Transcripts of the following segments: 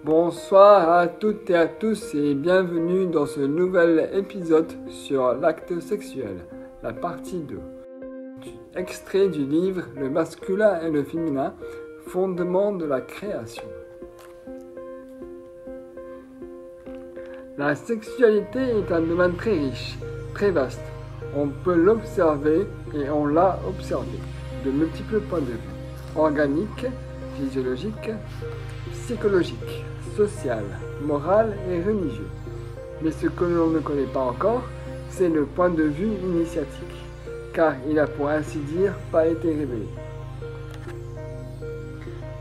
Bonsoir à toutes et à tous et bienvenue dans ce nouvel épisode sur l'acte sexuel, la partie 2. Extrait du livre Le masculin et le féminin, fondement de la création. La sexualité est un domaine très riche, très vaste. On peut l'observer et on l'a observé de multiples points de vue, organique, physiologique, psychologique, social, moral et religieux. Mais ce que l'on ne connaît pas encore, c'est le point de vue initiatique, car il a pour ainsi dire pas été révélé.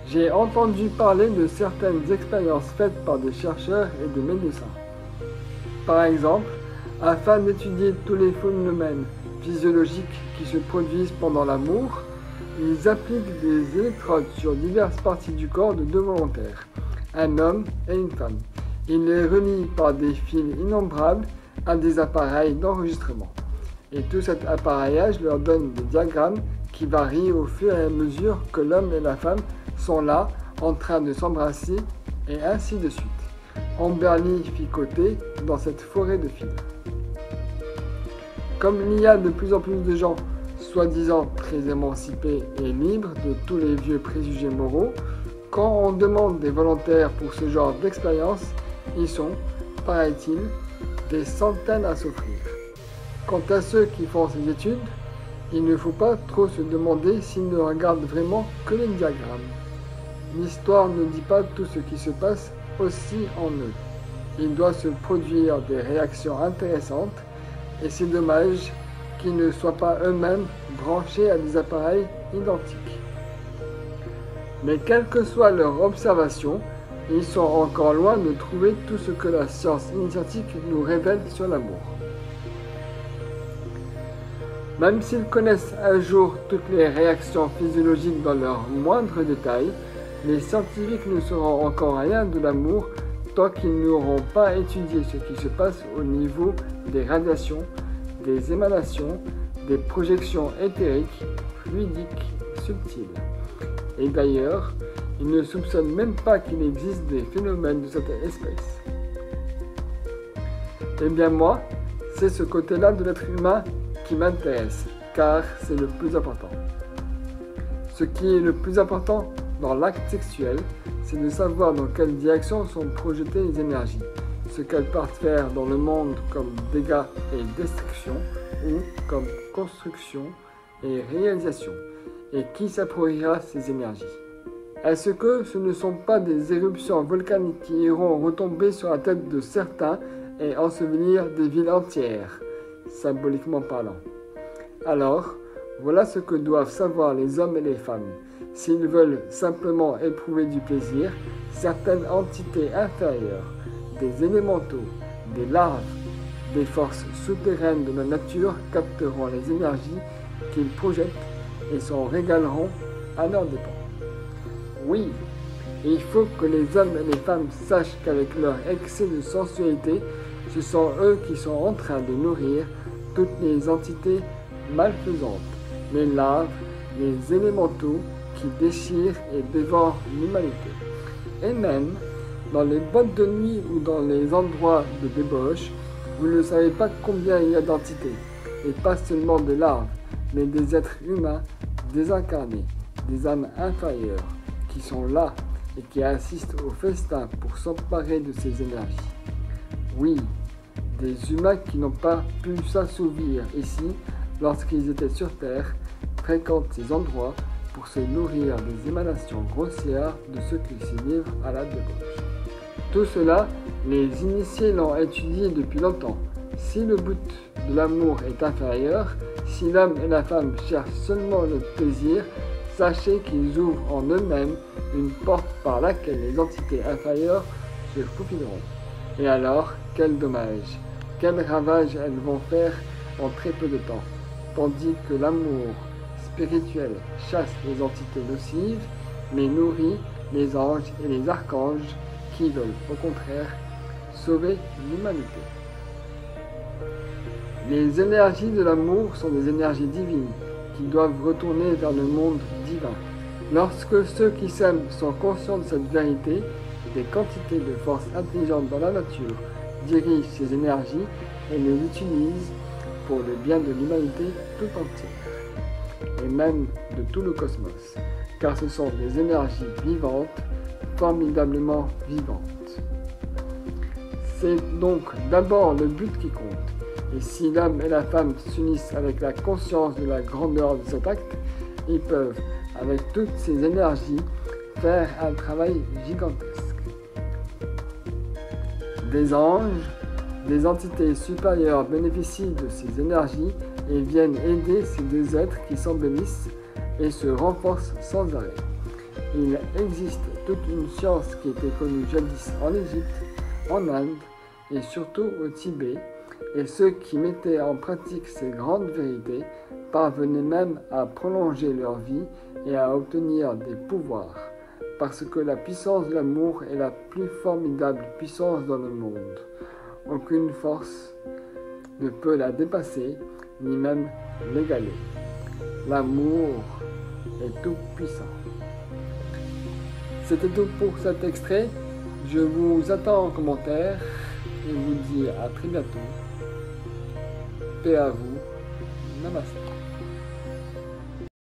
J'ai entendu parler de certaines expériences faites par des chercheurs et des médecins. Par exemple, afin d'étudier tous les phénomènes physiologiques qui se produisent pendant l'amour, ils appliquent des électrodes sur diverses parties du corps de deux volontaires, un homme et une femme. Ils les relient par des fils innombrables à des appareils d'enregistrement. Et tout cet appareillage leur donne des diagrammes qui varient au fur et à mesure que l'homme et la femme sont là, en train de s'embrasser, et ainsi de suite, emberlificotés dans cette forêt de fils. Comme il y a de plus en plus de gens soi-disant très émancipés et libres de tous les vieux préjugés moraux, quand on demande des volontaires pour ce genre d'expérience, ils sont, paraît-il, des centaines à s'offrir. Quant à ceux qui font ces études, il ne faut pas trop se demander s'ils ne regardent vraiment que les diagrammes. L'histoire ne dit pas tout ce qui se passe aussi en eux. Il doit se produire des réactions intéressantes et c'est dommage qu'ils ne soient pas eux-mêmes branchés à des appareils identiques. Mais quelle que soit leur observation, ils sont encore loin de trouver tout ce que la science initiatique nous révèle sur l'amour. Même s'ils connaissent un jour toutes les réactions physiologiques dans leurs moindres détails, les scientifiques ne sauront encore rien de l'amour tant qu'ils n'auront pas étudié ce qui se passe au niveau des radiations, des émanations, des projections éthériques, fluidiques, subtiles. Et d'ailleurs, ils ne soupçonnent même pas qu'il existe des phénomènes de cette espèce. Eh bien moi, c'est ce côté-là de l'être humain qui m'intéresse, car c'est le plus important. Ce qui est le plus important dans l'acte sexuel, c'est de savoir dans quelle direction sont projetées les énergies, ce qu'elles partent faire dans le monde comme dégâts et destruction, ou comme construction et réalisation, et qui s'appropriera ces énergies. Est-ce que ce ne sont pas des éruptions volcaniques qui iront retomber sur la tête de certains et ensevelir des villes entières, symboliquement parlant? Alors, voilà ce que doivent savoir les hommes et les femmes. S'ils veulent simplement éprouver du plaisir, certaines entités inférieures, des élémentaux, des larves, des forces souterraines de la nature capteront les énergies qu'ils projettent et s'en régaleront à leurs dépens. Oui, il faut que les hommes et les femmes sachent qu'avec leur excès de sensualité, ce sont eux qui sont en train de nourrir toutes les entités malfaisantes, les larves, les élémentaux qui déchirent et dévorent l'humanité. Et même, dans les boîtes de nuit ou dans les endroits de débauche, vous ne savez pas combien il y a d'entités, et pas seulement des larves, mais des êtres humains désincarnés, des âmes inférieures, qui sont là et qui assistent au festin pour s'emparer de ces énergies. Oui, des humains qui n'ont pas pu s'assouvir ici lorsqu'ils étaient sur Terre, fréquentent ces endroits pour se nourrir des émanations grossières de ceux qui s'y livrent à la débauche. Tout cela, les initiés l'ont étudié depuis longtemps. Si le but de l'amour est inférieur, si l'homme et la femme cherchent seulement le plaisir, sachez qu'ils ouvrent en eux-mêmes une porte par laquelle les entités inférieures se faufileront. Et alors, quel dommage, quel ravage elles vont faire en très peu de temps, tandis que l'amour spirituel chasse les entités nocives, mais nourrit les anges et les archanges qui veulent, au contraire, sauver l'humanité. Les énergies de l'amour sont des énergies divines qui doivent retourner vers le monde divin. Lorsque ceux qui s'aiment sont conscients de cette vérité, des quantités de forces intelligentes dans la nature dirigent ces énergies et les utilisent pour le bien de l'humanité tout entière, et même de tout le cosmos, car ce sont des énergies vivantes, formidablement vivantes. C'est donc d'abord le but qui compte, et si l'homme et la femme s'unissent avec la conscience de la grandeur de cet acte, ils peuvent, avec toutes ces énergies, faire un travail gigantesque. Des anges, des entités supérieures bénéficient de ces énergies et viennent aider ces deux êtres qui s'embellissent et se renforcent sans arrêt. Il existe toute une science qui était connue jadis en Égypte, en Inde et surtout au Tibet, et ceux qui mettaient en pratique ces grandes vérités parvenaient même à prolonger leur vie et à obtenir des pouvoirs, parce que la puissance de l'amour est la plus formidable puissance dans le monde. Aucune force ne peut la dépasser, ni même l'égaler. L'amour est tout puissant. C'était tout pour cet extrait. Je vous attends en commentaire et vous dis à très bientôt. Paix à vous. Namaste.